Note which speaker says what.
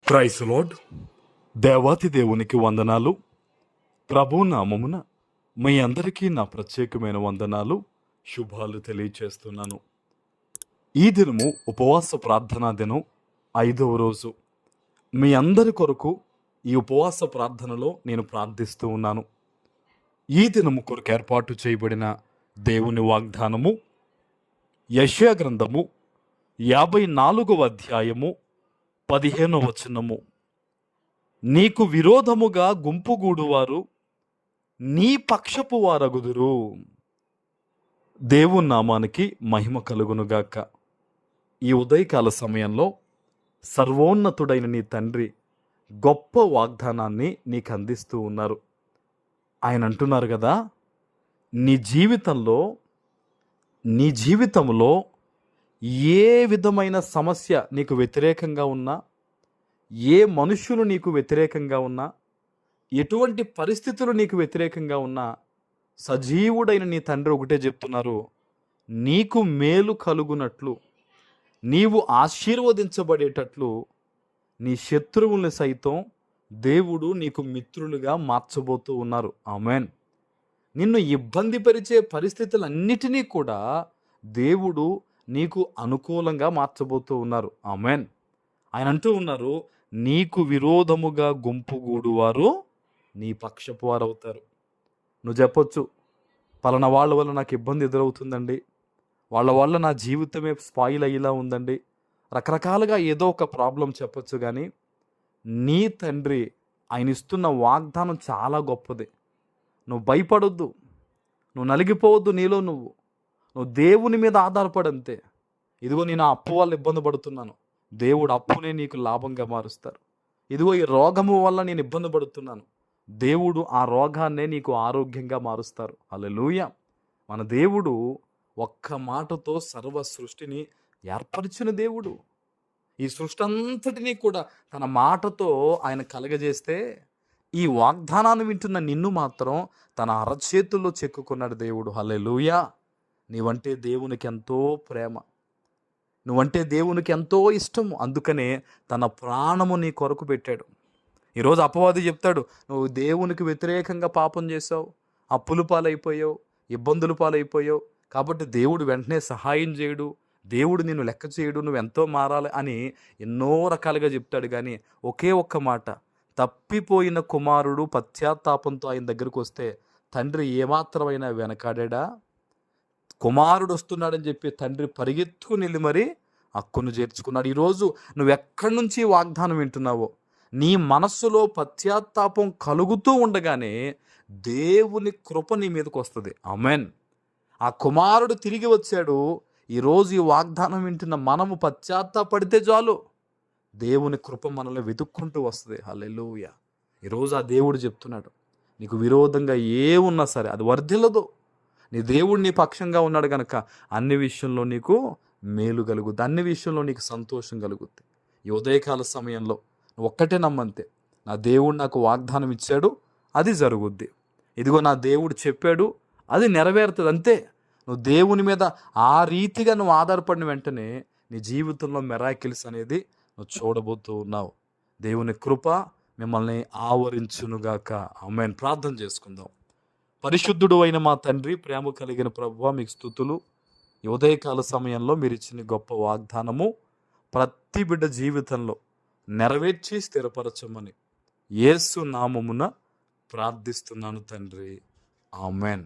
Speaker 1: Praise lord. దేవాతి దేవునికి వందనాలు. ప్రభు నామమున మీ అందరికీ నా ప్రత్యేకమైన వందనాలు, శుభాలు తెలియచేస్తున్నాను. ఈ దినము ఉపవాస ప్రార్థనా దినం, 5వ రోజు. మీ అందరి కొరకు ఈ ఉపవాస ప్రార్థనలో నేను ప్రార్థిస్తూ ఉన్నాను. ఈ దినము కొరకు ఏర్పాటు చేయబడిన దేవుని వాగ్దానము యెషయా గ్రంథము 54వ అధ్యాయము 15వ వచనము. నీకు విరోధముగా గుంపుగూడువారు నీ పక్షపు వారగుదురు. దేవుని నామానికి మహిమ కలుగునుగాక. ఈ ఉదయకాల సమయంలో సర్వోన్నతుడైన నీ తండ్రి గొప్ప వాగ్దానాన్ని నీకు అందిస్తూ ఉన్నారు. ఆయన అంటున్నారు కదా, నీ జీవితంలో ఏ విధమైన సమస్య నీకు వ్యతిరేకంగా ఉన్నా, ఏ మనుష్యులు నీకు వ్యతిరేకంగా ఉన్నా, ఎటువంటి పరిస్థితులు నీకు వ్యతిరేకంగా ఉన్నా, సజీవుడైన నీ తండ్రి ఒకటే చెప్తున్నారు, నీకు మేలు కలుగునట్లు, నీవు ఆశీర్వదించబడేటట్లు నీ శత్రువుల్ని సైతం దేవుడు నీకు మిత్రులుగా మార్చబోతూ ఉన్నారు. ఆమెన్. నిన్ను ఇబ్బంది పరిచే పరిస్థితులన్నిటినీ కూడా దేవుడు నీకు అనుకూలంగా మార్చబోతూ ఉన్నారు. ఆమెన్. ఆయన అంటూ ఉన్నారు, నీకు విరోధముగా గుంపుగూడువారు నీ పక్షపు వారు అవుతారు. నువ్వు చెప్పొచ్చు, పలానా వాళ్ళ వల్ల నాకు ఇబ్బంది ఎదురవుతుందండి, వాళ్ళ వల్ల నా జీవితమే స్పాయిల్ అయ్యేలా ఉందండి, రకరకాలుగా ఏదో ఒక ప్రాబ్లం చెప్పొచ్చు. కానీ నీ తండ్రి ఆయన ఇస్తున్న వాగ్దానం చాలా గొప్పది. నువ్వు భయపడొద్దు, నువ్వు నలిగిపోవద్దు. నువ్వు దేవుని మీద ఆధారపడంతే. ఇదిగో నేను ఆ అప్పు వల్ల ఇబ్బంది పడుతున్నాను, దేవుడు అప్పునే నీకు లాభంగా మారుస్తారు. ఇదిగో ఈ రోగము వల్ల నేను ఇబ్బంది పడుతున్నాను, దేవుడు ఆ రోగాన్నే నీకు ఆరోగ్యంగా మారుస్తారు. హల్లెలూయా. మన దేవుడు ఒక్క మాటతో సర్వ సృష్టిని ఏర్పరిచిన దేవుడు. ఈ సృష్టి అంతటినీ కూడా తన మాటతో ఆయన కలగజేస్తే, ఈ వాగ్దానాన్ని వింటున్న నిన్ను మాత్రం తన అరచేతుల్లో చెక్కుకున్నాడు దేవుడు. హల్లెలూయా. నీవంటే దేవునికి ఎంతో ప్రేమ, నువ్వంటే దేవునికి ఎంతో ఇష్టము. అందుకనే తన ప్రాణము నీ కొరకు పెట్టాడు. ఈరోజు అపవాది చెప్తాడు, నువ్వు దేవునికి వ్యతిరేకంగా పాపం చేసావు, అప్పుల పాలైపోయావు, ఇబ్బందుల పాలైపోయావు, కాబట్టి దేవుడు వెంటనే సహాయం చేయడు, దేవుడు నిన్ను లెక్క చేయడు, నువ్వు ఎంతో మారాలి అని ఎన్నో రకాలుగా చెప్తాడు. కానీ ఒకే ఒక్క మాట, తప్పిపోయిన కుమారుడు పశ్చాత్తాపంతో ఆయన దగ్గరకు వస్తే తండ్రి ఏమాత్రమైనా వెనకాడా? కుమారుడు వస్తున్నాడని చెప్పి తండ్రి పరిగెత్తుకుని వెళ్ళి మరి హక్కును చేర్చుకున్నాడు. ఈరోజు నువ్వు ఎక్కడి నుంచి వాగ్దానం వింటున్నావో, నీ మనస్సులో పశ్చాత్తాపం కలుగుతూ ఉండగానే దేవుని కృప నీ మీదకి వస్తుంది. ఆమెన్. ఆ కుమారుడు తిరిగి వచ్చాడు. ఈరోజు ఈ వాగ్దానం వింటున్న మనము పశ్చాత్తాపడితే చాలు, దేవుని కృప మనల్ని వెతుక్కుంటూ వస్తుంది. హల్లెలూయా. ఈరోజు ఆ దేవుడు చెప్తున్నాడు, నీకు విరోధంగా ఏమున్నా సరే అది వర్ధిల్లదు. నీ దేవుడు నీ పక్షంగా ఉన్నాడు కనుక అన్ని విషయంలో నీకు మేలు కలుగుద్ది, అన్ని విషయంలో నీకు సంతోషం కలుగుద్ది. ఈ ఉదయకాల సమయంలో నువ్వు ఒక్కటే నమ్మంతే, నా దేవుడు నాకు వాగ్దానం ఇచ్చాడు, అది జరుగుద్ది. ఇదిగో నా దేవుడు చెప్పాడు, అది నెరవేరుతుంది. అంతే. నువ్వు దేవుని మీద ఆ రీతిగా నువ్వు ఆధారపడిన వెంటనే నీ జీవితంలో మిరాకిల్స్ అనేది నువ్వు చూడబోతూ ఉన్నావు. దేవుని కృప మిమ్మల్ని ఆవరించునుగాక. ఆమేన్. ప్రార్థన చేసుకుందాం. పరిశుద్ధుడు అయిన మా తండ్రి, ప్రేమ కలిగిన ప్రభువా, మీకు స్తుతులు. ఈ ఉదయకాల సమయంలో మీరు ఇచ్చిన గొప్ప వాగ్దానము ప్రతి బిడ్డ జీవితంలో నెరవేర్చి స్థిరపరచమని యేసు నామమున ప్రార్థిస్తున్నాను తండ్రి. ఆమెన్.